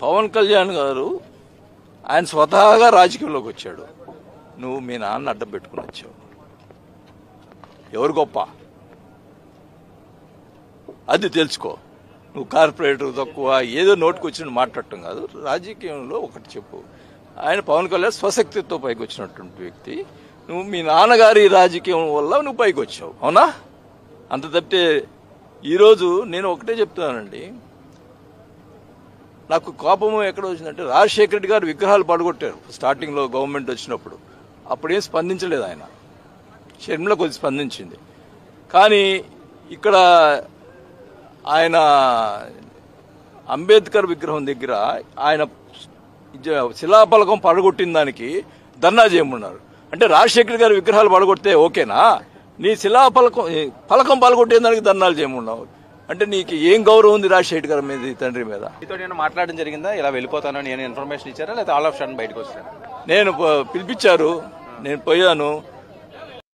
పవన్ కళ్యాణ్ గారు ఆయన స్వతహాగా రాజకీయంలోకి వచ్చాడు. నువ్వు మీ నాన్న అడ్డం పెట్టుకుని వచ్చావు. ఎవరు గొప్ప అది తెలుసుకో. నువ్వు కార్పొరేటర్ తక్కువ ఏదో నోటుకు వచ్చిన మాట్లాడటం కాదు. రాజకీయంలో ఒకటి చెప్పు, ఆయన పవన్ కళ్యాణ్ స్వశక్తితో పైకి వచ్చినటువంటి వ్యక్తి. నువ్వు మీ నాన్నగారి రాజకీయం వల్ల నువ్వు పైకి వచ్చావు, అవునా? అంత తప్పితే ఈరోజు నేను ఒకటే చెప్తున్నానండి, నాకు కోపం ఎక్కడ వచ్చిందంటే రాజశేఖర రెడ్డి గారు విగ్రహాలు పడగొట్టారు స్టార్టింగ్లో గవర్నమెంట్ వచ్చినప్పుడు. అప్పుడేం స్పందించలేదు ఆయన. షర్మిల కొద్ది స్పందించింది. కానీ ఇక్కడ ఆయన అంబేద్కర్ విగ్రహం దగ్గర ఆయన శిలాఫలకం పడగొట్టిన దానికి ధర్నా చేయమన్నారు. అంటే రాజశేఖర గారి విగ్రహాలు పడగొడితే ఓకేనా? నీ ఫలకం పడగొట్టే దానికి ధర్నాలు చేయమన్నావు అంటే నీకు ఏం గౌరవం ఉంది రాజశేఖర్ గారి మీద, తండ్రి మీద? మీతో నేను మాట్లాడడం జరిగిందా? ఇలా వెళ్ళిపోతానని నేను ఇన్ఫర్మేషన్ ఇచ్చారా లేదా ఆల్ ఆఫ్ సడన్ బయటకు వచ్చాను? నేను పిలిపించారు, నేను పోయాను.